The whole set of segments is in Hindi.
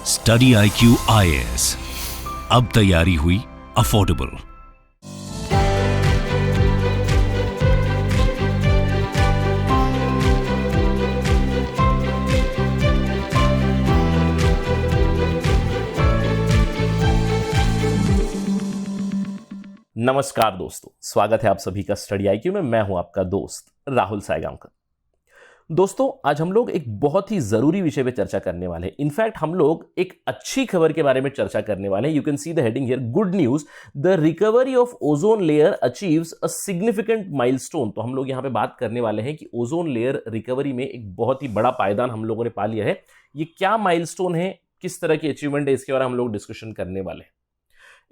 स्टडी IQ IAS, अब तैयारी हुई अफोर्डेबल। नमस्कार दोस्तों, स्वागत है आप सभी का स्टडी IQ में। मैं हूं आपका दोस्त राहुल सायगांवकर। दोस्तों, आज हम लोग एक बहुत ही जरूरी विषय पे चर्चा करने वाले हैं। इनफैक्ट हम लोग एक अच्छी खबर के बारे में चर्चा करने वाले हैं। You can see the heading here, good news, the recovery of ozone layer achieves a significant milestone. तो हम लोग यहां पे बात करने वाले हैं कि ओजोन लेयर रिकवरी में एक बहुत ही बड़ा पायदान हम लोगों ने पा लिया है। ये क्या माइलस्टोन है, किस तरह की अचीवमेंट है, इसके बारे में हम लोग डिस्कशन करने वाले हैं।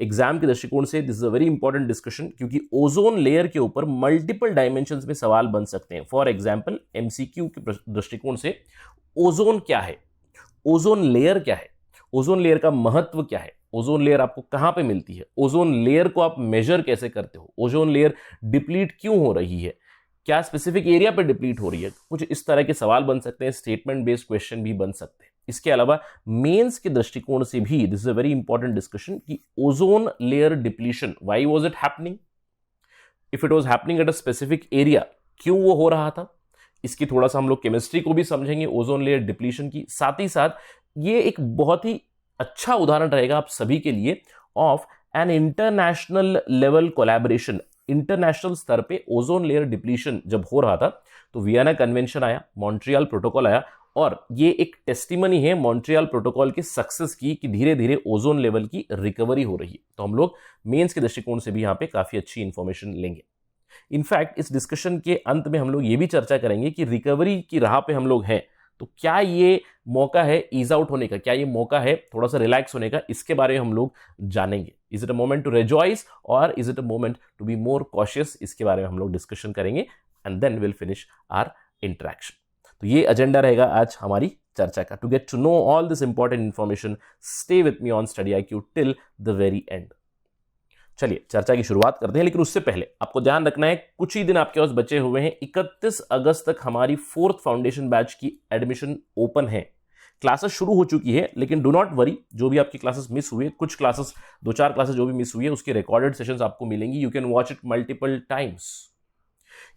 एग्जाम के दृष्टिकोण से this is a very important discussion, क्योंकि ओजोन लेयर के ऊपर मल्टीपल डायमेंशंस में सवाल बन सकते हैं। फॉर एग्जांपल, एमसीक्यू के दृष्टिकोण से ओजोन क्या है, ओजोन लेयर क्या है, ओजोन लेयर का महत्व क्या है, ओजोन लेयर आपको कहां पे मिलती है, ओजोन लेयर को आप मेजर कैसे करते हो, ओजोन लेयर डिप्लीट क्यों हो रही है, क्या स्पेसिफिक एरिया पे डिप्लीट हो रही है, कुछ इस तरह के सवाल बन सकते हैं। स्टेटमेंट बेस्ड क्वेश्चन भी बन सकते हैं। इसके अलावा मेंस के दृष्टिकोण से भी this is a very important discussion कि ozone layer depletion, why was it happening, if it was happening at a specific area, क्यों वो हो रहा था। इसकी थोड़ा सा हम लोग केमिस्ट्री को भी समझेंगे ओजोन लेयर डिप्लीशन की। साथ ही साथ ये एक बहुत ही अच्छा उदाहरण रहेगा आप सभी के लिए of an international level collaboration. International स्तर पे ओजोन लेयर डिप्लीशन जब हो रहा था तो वियना कन्वेंशन आया, मॉन्ट्रियल प्रोटोकॉल आया, और ये एक टेस्टिमनी है मॉन्ट्रियल प्रोटोकॉल की सक्सेस की कि धीरे धीरे ओजोन लेवल की रिकवरी हो रही है। तो हम लोग मेंस के दृष्टिकोण से भी यहां पे काफी अच्छी इंफॉर्मेशन लेंगे। इनफैक्ट इस डिस्कशन के अंत में हम लोग ये भी चर्चा करेंगे कि रिकवरी की राह पे हम लोग हैं, तो क्या ये मौका है ईज आउट होने का, क्या ये मौका है थोड़ा सा रिलैक्स होने का, इसके बारे में हम लोग जानेंगे। Is it a moment to rejoice और is it a moment to be more cautious, इसके बारे में हम लोग डिस्कशन करेंगे and then will finish our interaction. तो ये एजेंडा रहेगा आज हमारी चर्चा का। To get to know all this important information, stay with me on study IQ till the very end. चलिए चर्चा की शुरुआत करते हैं, लेकिन उससे पहले आपको ध्यान रखना है कुछ ही दिन आपके पास बचे हुए हैं। 31 अगस्त तक हमारी 4th फाउंडेशन बैच की एडमिशन ओपन है। क्लासेस शुरू हो चुकी है, लेकिन डू नॉट वरी, जो भी आपकी क्लासेस मिस हुए, कुछ क्लासेस, 2-4 क्लासेस जो भी मिस हुई है, उसकी रिकॉर्डेड सेशंस आपको मिलेंगी। You can watch it multiple times.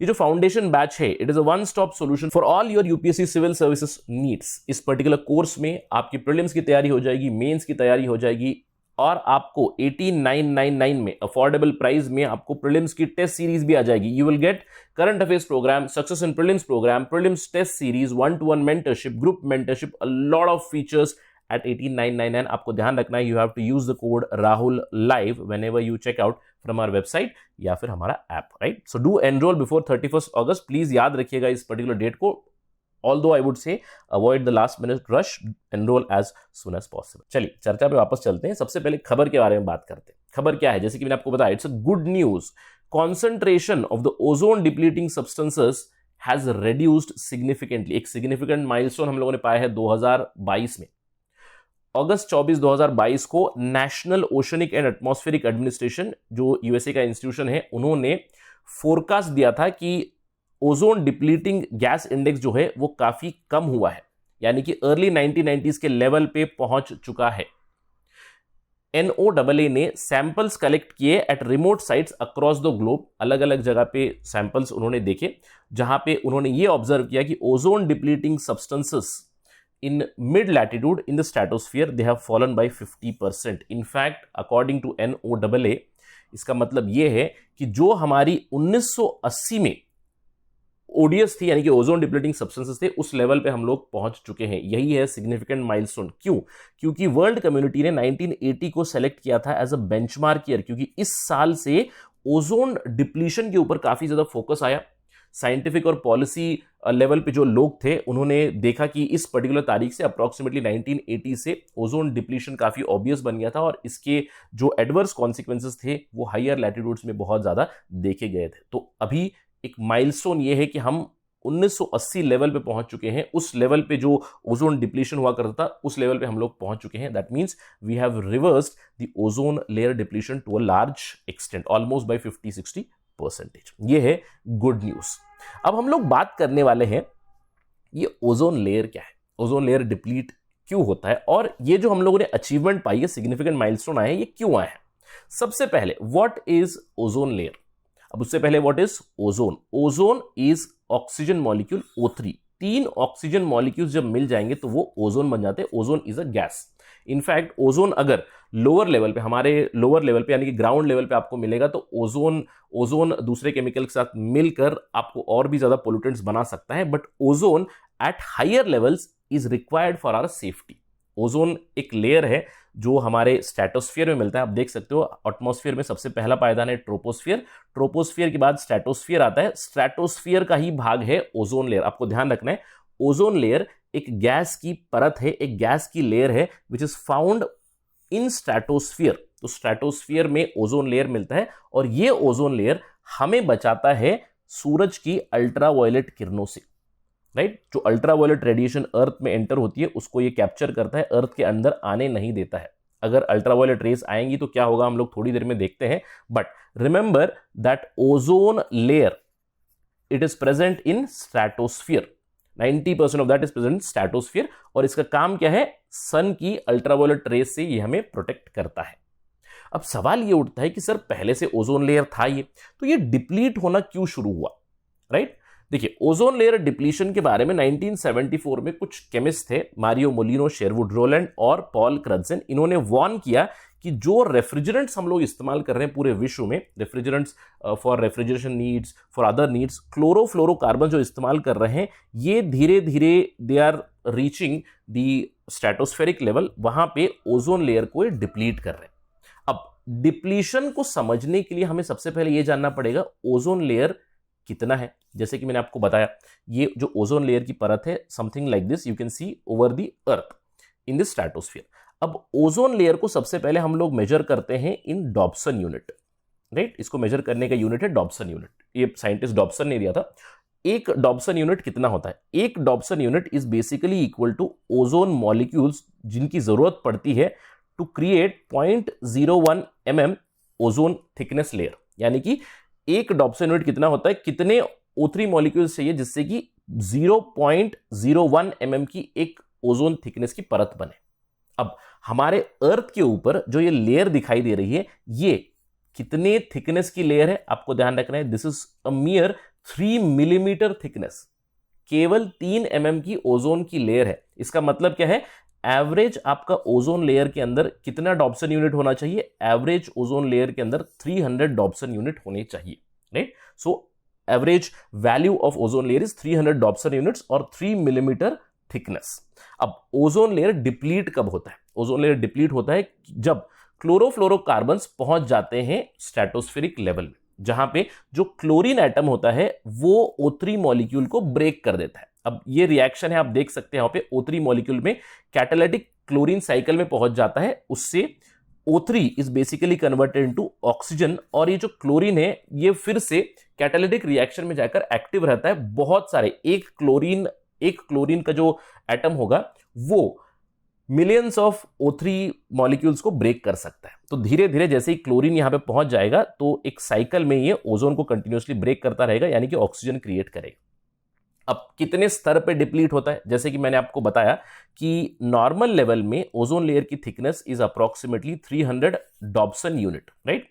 ये जो फाउंडेशन बैच है, it is a one stop solution for all your UPSC civil services needs. इस पर्टिकुलर कोर्स में आपकी प्रीलिम्स की तैयारी हो जाएगी, मेंस की तैयारी हो जाएगी, और आपको 18,999 में अफोर्डेबल प्राइस में आपको प्रीलिम्स की टेस्ट सीरीज भी आ जाएगी। You will get current affairs program, success in prelims program, prelims test series, 1-to-1 mentorship, group mentorship, a lot of features at 18,999. आपको ध्यान रखना है, you have to use the code Rahul live whenever you check out from our website या फिर हमारा app, right. So do enroll before 31 August. Please याद रखिएगा इस पर्टिकुलर डेट को। Although I would say avoid the last minute rush, enroll as soon as possible. चलिए चर्चा पे वापस चलते हैं। सबसे पहले खबर के बारे में बात करते हैं। खबर क्या है, जैसे कि मैंने आपको बताया, it's a good news. Concentration of the ozone depleting substances has reduced significantly। एक सिग्निफिकेंट माइलस्टोन हम लोगों ने पाया है 2022 में। अगस्त 24, 2022 को national oceanic and atmospheric administration, जो यूएसए का इंस्टीट्यूशन है, उन्होंने फोरकास्ट दिया था कि ओजोन डिप्लीटिंग गैस इंडेक्स जो है वो काफी कम हुआ है, यानी कि अर्ली 1990s के लेवल पे पहुंच चुका है। NOAA ने सैंपल्स कलेक्ट किए at remote sites across the globe. अलग अलग जगह पे सैंपल्स उन्होंने देखे, जहां पे उन्होंने ये ऑब्जर्व किया कि ozone depleting substances in mid latitude in the stratosphere they have fallen by 50%. in fact according to NOAA, इसका मतलब ये है कि जो हमारी 1980 में ओडीएस थी, यानी कि ओजोन डिप्लीटिंग सब्सटेंसेस थे, उस लेवल पे हम लोग पहुंच चुके हैं। यही है सिग्निफिकेंट माइलस्टोन। क्यों? क्योंकि वर्ल्ड कम्युनिटी ने 1980 को सेलेक्ट किया था एज अ बेंचमार्क ईयर, क्योंकि इस साल से ओजोन डिप्लीशन के ऊपर काफी ज्यादा फोकस आया। साइंटिफिक और पॉलिसी लेवल पे जो लोग थे, उन्होंने देखा कि इस पर्टिकुलर तारीख से, अप्रॉक्सीमेटली 1980 से ओजोन डिप्लीशन काफी ऑब्वियस बन गया था, और इसके जो एडवर्स कॉन्सिक्वेंसेस थे वो हायर लैटिट्यूड्स में बहुत ज्यादा देखे गए थे। तो अभी एक माइलस्टोन ये है कि हम 1980 लेवल पे पहुंच चुके हैं। उस लेवल पे जो ओजोन डिप्लीशन हुआ करता था, उस लेवल पे हम लोग पहुंच चुके हैं। That means we have reversed the ozone layer depletion to a large extent, almost by 50-60%। ये है गुड न्यूज। अब हम लोग बात करने वाले हैं ये ओजोन लेयर क्या है, ओजोन लेयर डिप्लीट क्यों होता है और ये जो हम लोगों ने अचीवमेंट पाई है, सिग्निफिकेंट माइलस्टोन आए हैं, ये क्यों आए हैं। सबसे पहले व्हाट इज ओजोन लेयर। अब उससे पहले what is ozone. Ozone is oxygen molecule O3। 3 oxygen molecules जब मिल जाएंगे तो वो ओजोन बन जाते हैं। Ozone is a gas. In fact ozone अगर लोअर लेवल पे, हमारे लोअर लेवल पे यानी कि ग्राउंड लेवल पे आपको मिलेगा तो ओजोन दूसरे केमिकल के साथ मिलकर आपको और भी ज्यादा पोल्यूटेंट्स बना सकता है, but ozone at higher levels is required for our safety. Ozone एक लेयर है जो हमारे स्ट्रेटोस्फीयर में मिलता है। आप देख सकते हो एटमॉस्फेयर में सबसे पहला पायदान है ट्रोपोस्फियर, ट्रोपोस्फियर के बाद स्ट्रेटोस्फियर आता है, स्ट्रेटोस्फियर का ही भाग है ओजोन लेयर। आपको ध्यान रखना है ओजोन लेयर एक गैस की परत है, एक गैस की लेयर है which is found in stratosphere. तो स्ट्रेटोस्फियर में ओजोन लेयर मिलता है और ये ओजोन लेयर हमें बचाता है सूरज की अल्ट्रावायलेट किरणों से, राइट। जो अल्ट्रावायलेट रेडिएशन अर्थ में एंटर होती है उसको ये कैप्चर करता है, अर्थ के अंदर आने नहीं देता है। अगर अल्ट्रावायलेट रेस आएंगी तो क्या होगा हम लोग थोड़ी देर में देखते हैं, but remember that ozone layer it is present in stratosphere. 90% of that is present in stratosphere और इसका काम क्या है, सन की अल्ट्रावायलेट रेस से ये हमें प्रोटेक्ट करता है। अब सवाल ये उठता है कि सर पहले से ओजोन लेयर था ये, तो ये डिप्लीट होना क्यों शुरू हुआ, राइट। देखिए ओजोन लेयर डिप्लीशन के बारे में 1974 में कुछ केमिस्ट थे, मारियो मोलिनो, शेरवुड रोलैंड और पॉल क्रडसेन। इन्होंने वार्न किया कि जो रेफ्रिजरेंट्स हम लोग इस्तेमाल कर रहे हैं पूरे विश्व में, refrigerants for refrigeration needs, for other needs, chlorofluorocarbon जो इस्तेमाल कर रहे हैं, ये धीरे धीरे they are reaching the stratospheric level, वहां पे ओजोन लेयर को डिप्लीट कर रहे हैं। अब डिप्लीशन को समझने के लिए हमें सबसे पहले यह जानना पड़ेगा ओजोन लेयर कितना है। जैसे कि मैंने आपको बताया ये जो ओजोन लेयर की परत है something like this you can see over the earth in the stratosphere. अब ओजोन लेयर को सबसे पहले हम लोग मेजर करते हैं इन डॉब्सन यूनिट, राइट। इसको मेजर करने का यूनिट है डॉब्सन यूनिट, ये साइंटिस्ट डॉब्सन ने दिया था। एक डॉब्सन यूनिट कितना होता है, एक Dobson unit is basically equal to ozone molecules जिनकी जरूरत पड़ती है to create 0.01 mm ozone thickness layer. यानी कि एक डॉब्सन यूनिट कितना होता है, कितने O3 मॉलिक्यूल्स चाहिए जिससे कि 0.01 mm की एक ओजोन थिकनेस की परत बने। अब हमारे अर्थ के ऊपर जो ये लेयर दिखाई दे रही है ये कितने थिकनेस की लेयर है, आपको ध्यान रखना है। This is a मियर 3 millimetre thickness, केवल 3 mm की ओजोन की लेयर है। इसका मतलब क्या है, एवरेज आपका ओजोन लेयर के अंदर कितना डॉब्सन यूनिट होना चाहिए, एवरेज ओजोन लेयर के अंदर 300 डॉब्सन यूनिट होने चाहिए, right. So average value of ozone layer is 300 Dobson units और 3 मिलीमीटर थिकनेस। अब ओजोन लेयर डिप्लीट कब होता है, ओजोन लेयर डिप्लीट होता है जब क्लोरोफ्लोरोकार्बन्स पहुंच जाते हैं स्ट्रेटोस्फेरिक लेवल में, जहां पे जो क्लोरीन एटम होता है वो O3 मॉलिक्यूल को ब्रेक कर देता है। अब ये रिएक्शन है, आप देख सकते हैं यहां पे O3 मॉलिक्यूल में कैटालिटिक क्लोरीन साइकिल में पहुंच जाता है, उससे O3 is basically converted into oxygen और ये जो क्लोरीन है ये फिर से कैटालिटिक रिएक्शन में जाकर एक्टिव रहता है। बहुत सारे एक क्लोरीन का जो एटम होगा वो मिलियंस ऑफ O3 मॉलिक्यूल्स को ब्रेक कर सकता है। तो धीरे धीरे जैसे ही क्लोरीन यहां पे पहुंच जाएगा तो एक साइकिल में ये ओजोन को कंटिन्यूअसली ब्रेक करता रहेगा, यानी कि ऑक्सीजन क्रिएट करेगा। अब कितने स्तर पे डिप्लीट होता है, जैसे कि मैंने आपको बताया कि नॉर्मल लेवल में ओजोन लेयर की thickness is approximately 300 Dobson unit, right.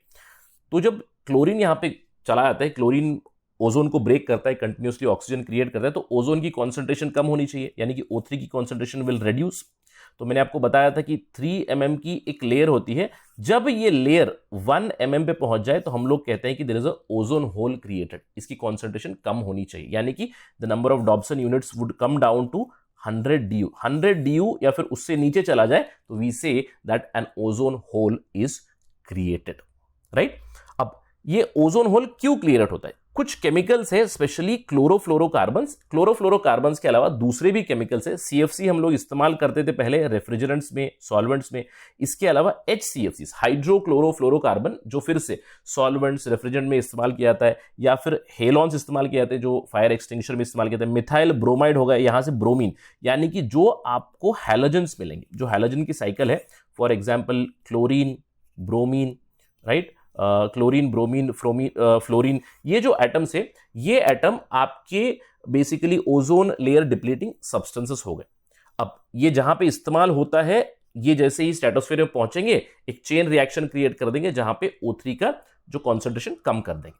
तो जब क्लोरीन यहां पे चला जाता है, क्लोरीन ओजोन को ब्रेक करता है, कंटिन्यूअसली ऑक्सीजन क्रिएट करता है, तो ओजोन की कॉन्सेंट्रेशन कम होनी चाहिए, यानी कि O3 की कॉन्सेंट्रेशन विल रिड्यूस। तो मैंने आपको बताया था कि 3 mm की एक लेयर होती है, जब ये लेयर 1 mm पे पहुंच जाए तो हम लोग कहते हैं कि there is a ozone hole created, इसकी कॉन्सेंट्रेशन कम होनी चाहिए, यानी कि the number of Dobson units would come down to 100 DU। 100 DU या फिर उससे नीचे चला जाए तो we say that an ozone hole is created, right. अब ये ओजोन होल क्यों क्रिएट होता है, कुछ केमिकल्स है स्पेशली क्लोरोफ्लोरोकार्बन्स के अलावा दूसरे भी केमिकल्स है। CFC हम लोग इस्तेमाल करते थे पहले रेफ्रिजरेंट्स में, सॉल्वेंट्स में। इसके अलावा HCFCs हाइड्रोक्लोरोफ्लोरोकार्बन जो फिर से सॉल्वेंट्स रेफ्रिजरेंट में इस्तेमाल किया जाता है, या फिर हेलॉन्स इस्तेमाल किए जाते हैं जो फायर एक्सटिंग्विशर में इस्तेमाल किया जाता है। मिथाइल ब्रोमाइड होगा, यहां से ब्रोमीन, यानी कि जो आपको हैलोजेंस मिलेंगे, जो हैलोजन की साइकिल है, for example chlorine, bromine, right, chlorine, bromine, fluorine, ये जो एटम्स है ये एटम आपके basically ozone layer depleting substances हो गए। अब ये जहां पे इस्तेमाल होता है, ये जैसे ही स्ट्रेटोस्फीयर में पहुंचेंगे एक चेन रिएक्शन क्रिएट कर देंगे जहां पे O3 का जो कॉन्सेंट्रेशन कम कर देंगे।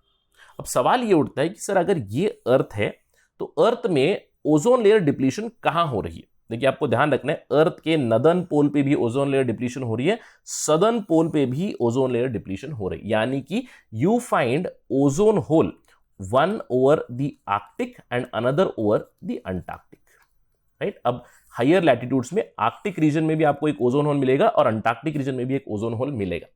अब सवाल ये उठता है कि सर अगर ये अर्थ है तो अर्थ में ओजोन लेयर डिप्लीशन कहां हो रही है? देखिए आपको ध्यान रखना है, अर्थ के नदर्न पोल पे भी ओजोन लेयर डिप्लीशन हो रही है, सदर्न पोल पे भी ओजोन लेयर डिप्लीशन हो रही है, यानी कि you find ozone hole one over the Arctic and another over the Antarctic, right. अब हायर लैटिट्यूड्स में आर्कटिक रीजन में भी आपको एक ओजोन होल मिलेगा और अंटार्कटिक रीजन में भी एक ओजोन होल मिलेगा।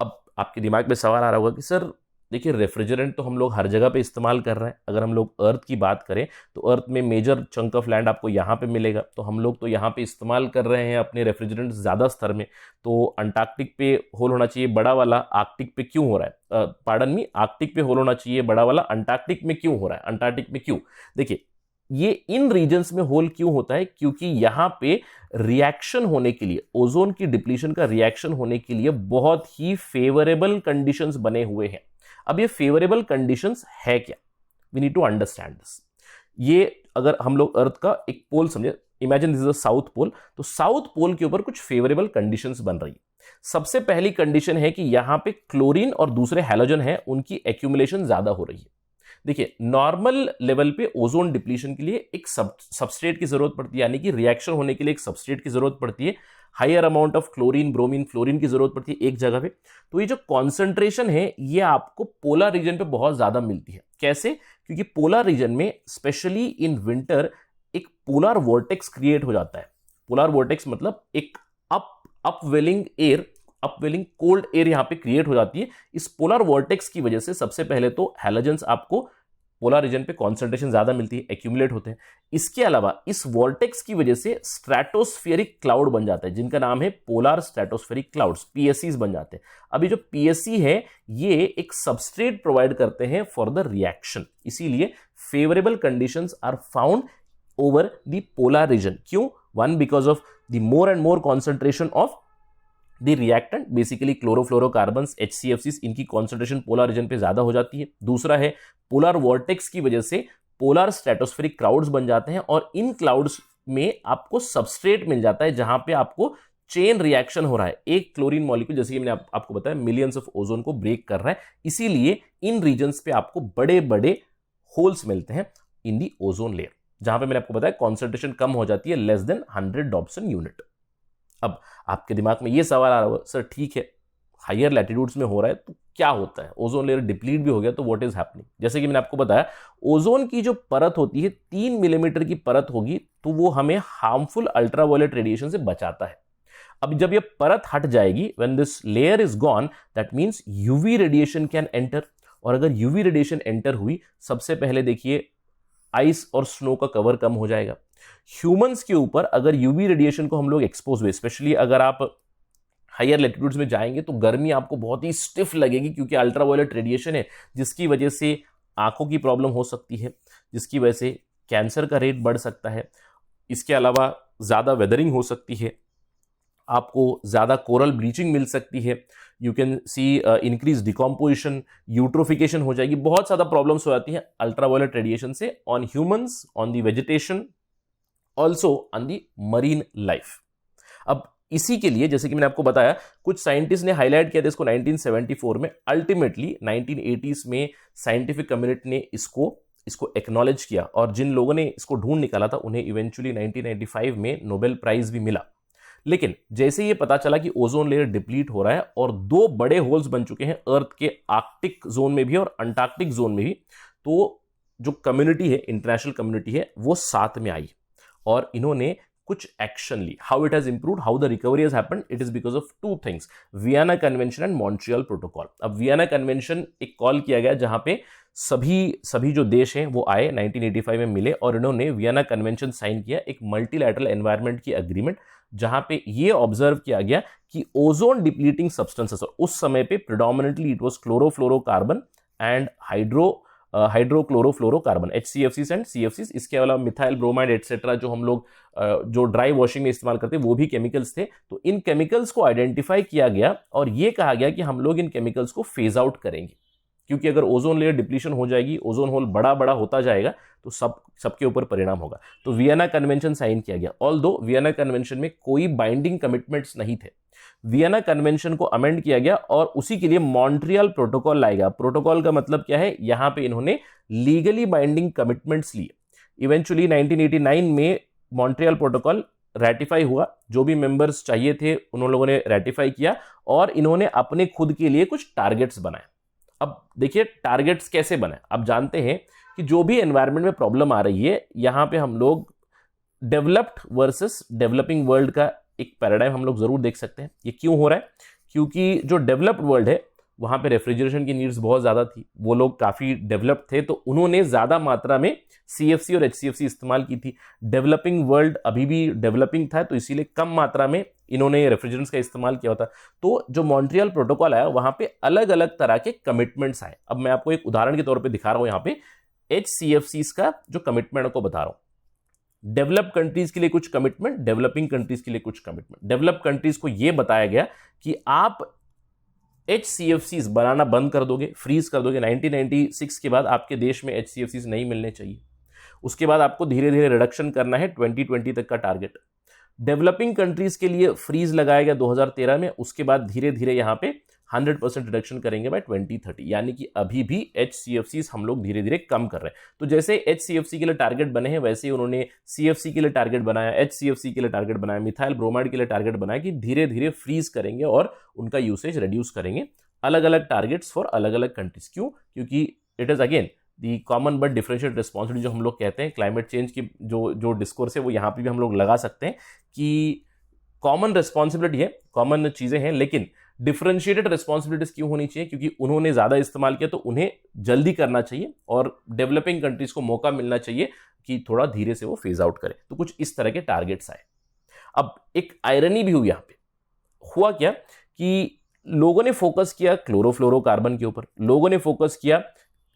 अब आपके दिमाग में सवाल आ रहा होगा कि सर देखिए रेफ्रिजरेंट तो हम लोग हर जगह पे इस्तेमाल कर रहे हैं, अगर हम लोग अर्थ की बात करें तो अर्थ में मेजर चंक ऑफ लैंड आपको यहाँ पे मिलेगा, तो हम लोग तो यहाँ पे इस्तेमाल कर रहे हैं अपने रेफ्रिजरेंट ज़्यादा स्तर में, तो अंटार्कटिक पे होल होना चाहिए बड़ा वाला, आर्कटिक पे क्यों हो रहा है, पार्डन मी, आर्कटिक पे होल होना चाहिए बड़ा वाला, अंटार्कटिक में क्यों हो रहा है, अंटार्कटिक में क्यों? देखिए ये इन रीजन्स में होल क्यों होता है, क्योंकि यहाँ पे रिएक्शन होने के लिए, ओजोन की डिप्लीशन का रिएक्शन होने के लिए बहुत ही फेवरेबल कंडीशंस बने हुए हैं। अब ये फेवरेबल कंडीशंस है क्या? We need to understand this. ये अगर हम लोग अर्थ का एक पोल समझे, imagine this is a south pole, तो साउथ पोल के ऊपर कुछ फेवरेबल कंडीशंस बन रही है। सबसे पहली कंडीशन है कि यहां पे क्लोरीन और दूसरे हैलोजन है, उनकी एक्यूमुलेशन ज्यादा हो रही है। देखिए नॉर्मल लेवल पे ओजोन डिप्लीशन के लिए एक सबस्ट्रेट की जरूरत पड़ती है, यानी कि रिएक्शन होने के लिए एक सबस्ट्रेट की जरूरत पड़ती है, higher amount of chlorine, bromine, fluorine की जरूरत पड़ती है एक जगह पे। तो ये जो कॉन्सेंट्रेशन है ये आपको पोलर रीजन पे बहुत ज्यादा मिलती है। कैसे? क्योंकि पोलर रीजन में स्पेशली इन विंटर एक पोलर वॉर्टेक्स क्रिएट हो जाता है। पोलर वॉर्टेक्स मतलब एक upwelling air, upwelling cold air यहां पे क्रिएट हो जाती है। इस पोलर वॉर्टेक्स की वजह से सबसे पहले तो हैलोजेंस आपको पोलर रीजन पे कॉन्सेंट्रेशन ज्यादा मिलती है, एक्यूमुलेट होते हैं। इसके अलावा इस वॉर्टेक्स की वजह से स्ट्रेटोस्फेरिक क्लाउड बन जाता है, जिनका नाम है पोलर स्ट्रेटोस्फेरिक क्लाउड्स, पीएससीज बन जाते हैं। अभी जो पीएससी है ये एक सबस्ट्रेट प्रोवाइड करते हैं फॉर द रिएक्शन, इसीलिए favourable conditions are found over the polar region. क्यों? One, because of the more and more concentration of the reactant, basically chlorofluorocarbons, HCFCs, इनकी कॉन्सेंट्रेशन पोलर रीजन पे ज्यादा हो जाती है। दूसरा है पोलर वॉर्टेक्स की वजह से पोलर स्ट्रेटोस्फेरिक क्लाउड्स बन जाते हैं और इन क्लाउड्स में आपको सबस्ट्रेट मिल जाता है जहां पे आपको चेन रिएक्शन हो रहा है। एक क्लोरीन मॉलिक्यूल, जैसे कि मैंने आपको बताया, मिलियंस ऑफ ओजोन को ब्रेक कर रहा है, इसीलिए इन रीजन्स पे आपको बड़े बड़े होल्स मिलते हैं इन दी ओजोन लेयर, जहां पे मैंने आपको बताया कॉन्सेंट्रेशन कम हो जाती है, लेस देन 100 डॉप्सन यूनिट। अब आपके दिमाग में ये सवाल आ रहा है, सर ठीक है हायर लैटिट्यूड्स में हो रहा है तो क्या होता है, ओजोन लेयर डिप्लीट भी हो गया तो व्हाट इज हैपनिंग? जैसे कि मैंने आपको बताया ओजोन की जो परत होती है 3 मिलीमीटर की परत होगी तो वो हमें हार्मफुल अल्ट्रावायलेट रेडिएशन से बचाता है। अब जब ये परत हट जाएगी, when this layer is gone, that means UV radiation can enter, और अगर यूवी रेडिएशन एंटर हुई, सबसे पहले देखिए आइस और स्नो का कवर कम हो जाएगा। ह्यूमंस के ऊपर अगर यूवी रेडिएशन को हम लोग एक्सपोज हुए, स्पेशली अगर आप हायर लैटिट्यूड्स में जाएंगे तो गर्मी आपको बहुत ही स्टिफ लगेगी, क्योंकि अल्ट्रावायलेट रेडिएशन है, जिसकी वजह से आंखों की प्रॉब्लम हो सकती है, जिसकी वजह से कैंसर का रेट बढ़ सकता है। इसके अलावा ज़्यादा वेदरिंग हो सकती है, आपको ज़्यादा कोरल ब्लीचिंग मिल सकती है, you can see increase decomposition, eutrophication हो जाएगी, बहुत ज़्यादा प्रॉब्लम्स हो जाती हैं अल्ट्रावायलेट रेडिएशन से on humans, on the vegetation, also on the marine life. अब इसी के लिए जैसे कि मैंने आपको बताया, कुछ साइंटिस्ट ने हाईलाइट किया था इसको 1974 में, अल्टीमेटली 1980s में साइंटिफिक कम्युनिटी ने इसको एक्नॉलेज किया, और जिन लोगों ने इसको ढूंढ निकाला था उन्हें इवेंचुअली 1995 में नोबेल प्राइज भी मिला। लेकिन जैसे ये पता चला कि ओजोन लेयर डिप्लीट हो रहा है और 2 बड़े होल्स बन चुके हैं अर्थ के आर्कटिक जोन में भी और अंटार्कटिक जोन में भी, तो जो कम्युनिटी है, इंटरनेशनल कम्युनिटी है, वो साथ में आई और इन्होंने कुछ एक्शन ली। How it has improved, how the recovery has happened, it is because of 2 things, Vienna convention and Montreal protocol. अब वियना कन्वेंशन एक कॉल किया गया जहां पे सभी जो देश हैं वो आए, 1985 में मिले और इन्होंने वियना कन्वेंशन साइन किया, एक मल्टीलैटरल एनवायरनमेंट की एग्रीमेंट, जहां पे ये ऑब्जर्व किया गया कि ओजोन डिप्लीटिंग सब्सटेंसेस, उस समय पे predominantly it was chlorofluorocarbon and hydrochlorofluorocarbon, HCFCs and CFCs, इसके अलावा मिथाइल ब्रोमाइड एटसेट्रा, जो हम लोग जो ड्राई वॉशिंग में इस्तेमाल करते हैं वो भी केमिकल्स थे। तो इन केमिकल्स को आइडेंटिफाई किया गया और ये कहा गया कि हम लोग इन केमिकल्स को फेज आउट करेंगे, क्योंकि अगर ओजोन लेयर डिप्लीशन हो जाएगी, ओजोन होल बड़ा बड़ा होता जाएगा, तो सबके ऊपर परिणाम होगा। तो वियना कन्वेंशन साइन किया गया। ऑल्दो वियना कन्वेंशन में कोई बाइंडिंग कमिटमेंट्स नहीं थे, वियना कन्वेंशन को अमेंड किया गया और उसी के लिए मॉन्ट्रियल प्रोटोकॉल लाया गया। प्रोटोकॉल का मतलब क्या है, यहां पे इन्होंने लीगली बाइंडिंग कमिटमेंट्स लिए। इवेंचुअली 1989 में मॉन्ट्रियल प्रोटोकॉल रेटिफाई हुआ, जो भी मेंबर्स चाहिए थे उन लोगों ने रेटिफाई किया और इन्होंने अपने खुद के लिए कुछ टारगेट्स बनाए। अब देखिए टारगेट्स कैसे बने। आप जानते हैं कि जो भी एनवायरनमेंट में प्रॉब्लम आ रही है, यहां पे हम लोग डेवलप्ड वर्सेस डेवलपिंग वर्ल्ड का एक पैराडाइम हम लोग जरूर देख सकते हैं। ये क्यों हो रहा है? क्योंकि जो डेवलप्ड वर्ल्ड है वहां पे रेफ्रिजरेशन की नीड्स बहुत ज्यादा थी, वो लोग काफी डेवलप्ड थे, तो उन्होंने ज्यादा मात्रा में CFC और HCFC इस्तेमाल की थी। डेवलपिंग वर्ल्ड अभी भी डेवलपिंग था, तो इसीलिए कम मात्रा में इन्होंने रेफ्रिजरेंट्स का इस्तेमाल किया होता। तो जो मॉन्ट्रियल प्रोटोकॉल आया वहां पे अलग अलग तरह के कमिटमेंट्स आए। अब मैं आपको एक उदाहरण के तौर पे दिखा रहा हूं, यहाँ पे HCFCs का जो कमिटमेंट को बता रहा हूं। डेवलप्ड कंट्रीज के लिए कुछ कमिटमेंट, डेवलपिंग कंट्रीज के लिए कुछ कमिटमेंट। डेवलप्ड कंट्रीज को यह बताया गया कि आप HCFCs बनाना बंद कर दोगे, फ्रीज कर दोगे। 1996 के बाद आपके देश में HCFCs नहीं मिलने चाहिए। उसके बाद आपको धीरे धीरे रिडक्शन करना है, 2020 तक का टारगेट। डेवलपिंग कंट्रीज के लिए फ्रीज लगाया गया 2013 में, उसके बाद धीरे धीरे यहां पे 100% रिडक्शन करेंगे बाय 2030। यानी कि अभी भी HCFCs हम लोग धीरे धीरे कम कर रहे हैं। तो जैसे HCFC के लिए टारगेट बने हैं, वैसे ही उन्होंने CFC के लिए टारगेट बनाया, HCFC के लिए टारगेट बनाया, मिथाइल ब्रोमाइड के लिए टारगेट बनाया कि धीरे धीरे फ्रीज करेंगे और उनका यूसेज रिड्यूस करेंगे। अलग अलग टारगेट्स फॉर अलग अलग कंट्रीज। क्यों? क्योंकि it is again the common but differentiate responsibility, जो हम लोग कहते हैं क्लाइमेट चेंज की जो डिस्कोर्स है वो यहाँ पे भी हम लोग लगा सकते हैं कि कॉमन रिस्पॉन्सिबिलिटी है, कॉमन चीजें हैं, लेकिन डिफरेंशिएटेड रिस्पॉन्सिबिलिटीज क्यों होनी चाहिए? क्योंकि उन्होंने ज्यादा इस्तेमाल किया तो उन्हें जल्दी करना चाहिए और डेवलपिंग कंट्रीज को मौका मिलना चाहिए कि थोड़ा धीरे से वो फेज आउट करे। तो कुछ इस तरह के टारगेट्स आए। अब एक आयरनी भी हुई यहां पे। हुआ क्या कि लोगों ने फोकस किया क्लोरोफ्लोरोकार्बन के ऊपर, लोगों ने फोकस किया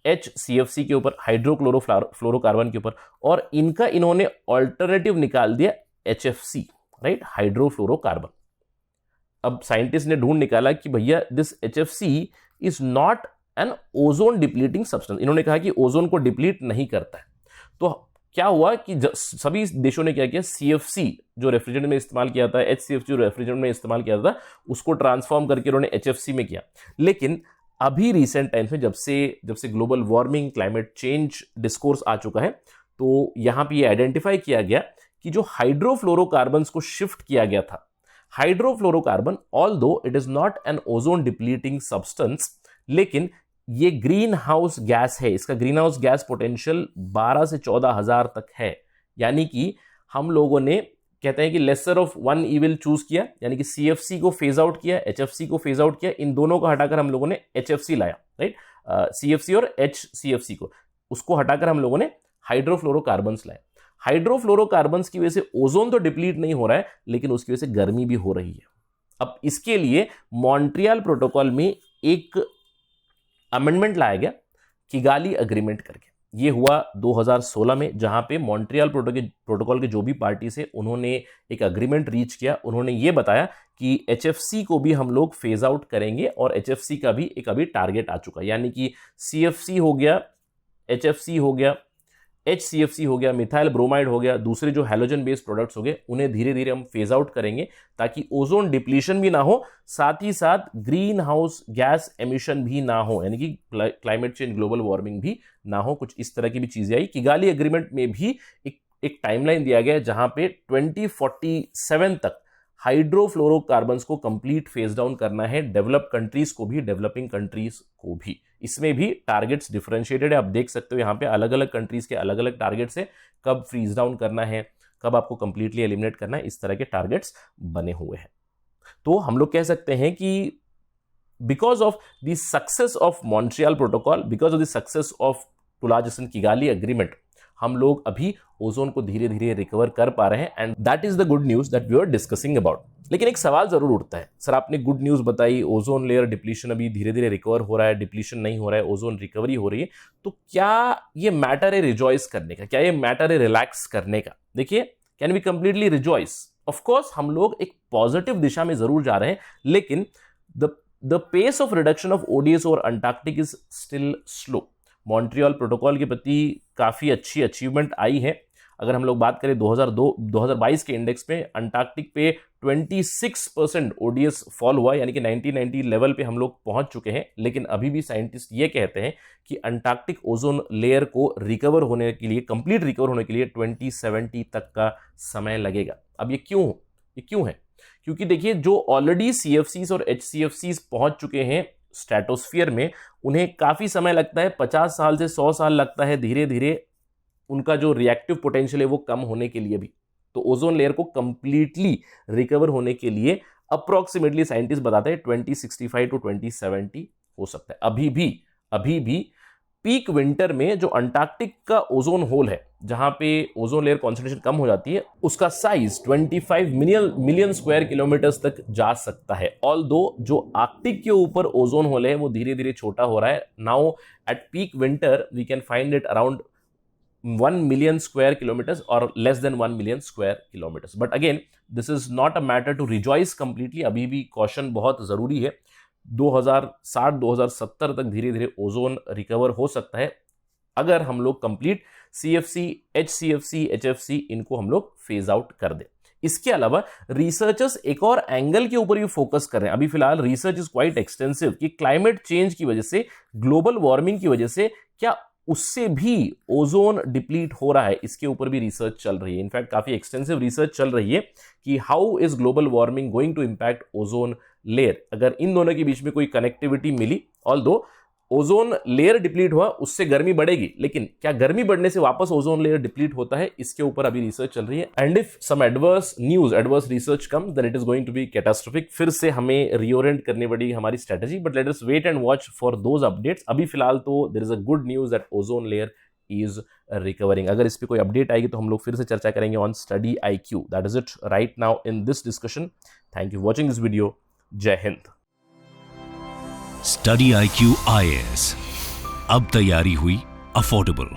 HCFC के ऊपर, हाइड्रोक्लोरोफ्लोरोकार्बन के ऊपर, और इनका इन्होंने ऑल्टरनेटिव निकाल दिया HFC, राइट, हाइड्रोफ्लोरोकार्बन। अब साइंटिस्ट ने ढूंढ निकाला कि भैया this HFC is not an ozone depleting substance. इन्होंने कहा कि ओजोन को डिप्लीट नहीं करता है। तो क्या हुआ कि सभी देशों ने क्या किया, CFC जो रेफ्रिजरेंट में इस्तेमाल किया था, HCFC जो रेफ्रिजरेंट में इस्तेमाल किया था, उसको ट्रांसफॉर्म करके उन्होंने HFC में किया। लेकिन अभी रिसेंट टाइम्स में जब से global warming, climate change discourse आ चुका है, तो यहां पे ये आइडेंटिफाई किया गया कि जो हाइड्रोफ्लोरोकार्बन्स को शिफ्ट किया गया था, hydrofluorocarbon although it is not an ozone depleting substance, लेकिन ये ग्रीन हाउस गैस है। इसका ग्रीन हाउस गैस पोटेंशियल 12 से 14,000 तक है। यानी कि हम लोगों ने कहते हैं कि lesser of one evil choose किया, यानी कि CFC को फेज आउट किया, HFC को फेज आउट किया, इन दोनों को हटाकर हम लोगों ने HFC लाया, राइट। CFC और HCFC को, उसको हटाकर हम लोगों ने हाइड्रोफ्लोरोकार्बन्स लाए। हाइड्रोफ्लोरोकार्बन्स की वजह से ओजोन तो डिप्लीट नहीं हो रहा है, लेकिन उसकी वजह से गर्मी भी हो रही है। अब इसके लिए मॉन्ट्रियल प्रोटोकॉल में एक अमेंडमेंट लाया गया, किगाली एग्रीमेंट करके। ये हुआ 2016 में, जहां पे मॉन्ट्रियल प्रोटोकॉल के जो भी पार्टीज है उन्होंने एक एग्रीमेंट रीच किया। उन्होंने ये बताया कि HFC को भी हम लोग फेज आउट करेंगे और HFC का भी एक अभी टारगेट आ चुका है। यानी कि CFC हो गया, HFC हो गया, HCFC हो गया, मिथाइल ब्रोमाइड हो गया, दूसरे जो हैलोजन बेस्ड प्रोडक्ट्स हो गए, उन्हें धीरे धीरे हम फेज आउट करेंगे ताकि ओजोन डिप्लीशन भी ना हो, साथ ही साथ ग्रीन हाउस गैस एमिशन भी ना हो, यानी कि क्लाइमेट चेंज, ग्लोबल वार्मिंग भी ना हो। कुछ इस तरह की भी चीजें आई। किगाली एग्रीमेंट में भी एक टाइमलाइन दिया गया जहां पे 2047 तक हाइड्रोफ्लोरोकार्बन्स को कंप्लीट फेज डाउन करना है, डेवलप्ड कंट्रीज को भी, डेवलपिंग कंट्रीज को भी। इसमें भी टारगेट्स डिफरेंशिएटेड है। आप देख सकते हो यहाँ पे अलग अलग कंट्रीज के अलग अलग टारगेट्स है, कब फ्रीज डाउन करना है, कब आपको कंप्लीटली एलिमिनेट करना है, इस तरह के टारगेट्स बने हुए हैं। तो हम लोग कह सकते हैं कि because of the success of Montreal Protocol, because of the success of टुलाजसन किगाली एग्रीमेंट, हम लोग अभी ओजोन को धीरे धीरे रिकवर कर पा रहे हैं, and that is the good news that we are discussing about. लेकिन एक सवाल जरूर उठता है, सर आपने गुड न्यूज बताई, ओजोन लेयर डिप्लीशन अभी धीरे धीरे रिकवर हो रहा है, डिप्लीशन नहीं हो रहा है, ओजोन रिकवरी हो रही है, तो क्या ये मैटर है रिजॉइस करने का, क्या ये मैटर है रिलैक्स करने का? देखिए, can we completely rejoice? Of course हम लोग एक पॉजिटिव दिशा में जरूर जा रहे हैं, लेकिन the pace of reduction of ODS और Antarctic is still slow. Montreal Protocol के प्रति काफ़ी अच्छी अचीवमेंट आई है। अगर हम लोग बात करें 2022 के इंडेक्स में अंटार्कटिक पे 26% ओडीएस फॉल हुआ, यानी कि 1990 लेवल पे हम लोग पहुंच चुके हैं। लेकिन अभी भी साइंटिस्ट ये कहते हैं कि अंटार्कटिक ओजोन लेयर को रिकवर होने के लिए, कंप्लीट रिकवर होने के लिए 2070 तक का समय लगेगा। अब ये क्यों है? क्योंकि देखिए, जो ऑलरेडी सीएफसीज और एचसीएफसीज पहुंच चुके हैं स्ट्रेटोस्फीयर में, उन्हें काफ़ी समय लगता है, 50 साल से 100 साल लगता है धीरे धीरे उनका जो रिएक्टिव पोटेंशियल है वो कम होने के लिए भी। तो ओजोन लेयर को कंप्लीटली रिकवर होने के लिए अप्रोक्सीमेटली साइंटिस्ट बताते हैं 2065 टू 2070 हो सकता है। अभी भी पीक विंटर में जो अंटार्कटिक का ओजोन होल है, जहां पे ओजोन लेयर कॉन्सेंट्रेशन कम हो जाती है, उसका साइज 25 मिलियन स्क्वायर किलोमीटर्स तक जा सकता है। ऑल्दो जो आर्कटिक के ऊपर ओजोन होल है वो धीरे धीरे छोटा हो रहा है। Now at peak winter we can find it around 1 million square kilometers or less than 1 million square kilometers. But again, this is not a matter to rejoice completely. अभी भी कॉशन बहुत ज़रूरी है। 2060-2070 तक धीरे धीरे ओजोन रिकवर हो सकता है अगर हम लोग कंप्लीट सीएफसी, एचसीएफसी, एचएफसी इनको हम लोग फेज आउट कर दें। इसके अलावा रिसर्चर्स एक और एंगल के ऊपर भी फोकस कर रहे हैं। अभी फिलहाल रिसर्च इज क्वाइट एक्सटेंसिव कि क्लाइमेट चेंज की वजह से, ग्लोबल वार्मिंग की वजह से क्या उससे भी ओजोन डिप्लीट हो रहा है, इसके ऊपर भी रिसर्च चल रही है। इनफैक्ट काफी एक्सटेंसिव रिसर्च चल रही है कि how is global warming going to impact ozone layer. अगर इन दोनों के बीच में कोई कनेक्टिविटी मिली, ऑल्दो ओजोन लेयर डिप्लीट हुआ उससे गर्मी बढ़ेगी, लेकिन क्या गर्मी बढ़ने से वापस ओजोन लेयर डिप्लीट होता है, इसके ऊपर अभी रिसर्च चल रही है। And if some adverse research come then it is going to be catastrophic. फिर से हमें रीओरिएंट करनी पड़ेगी हमारी strategy, but let us wait and watch for those updates. अभी फिलहाल तो there is a good news that ozone layer is recovering. अगर इस पर कोई अपडेट आएगी तो हम लोग फिर से चर्चा करेंगे on study IQ। That is it right now in this discussion. Thank you watching this video. जय हिंद। स्टडी IQ IAS, अब तैयारी हुई अफोर्डेबल।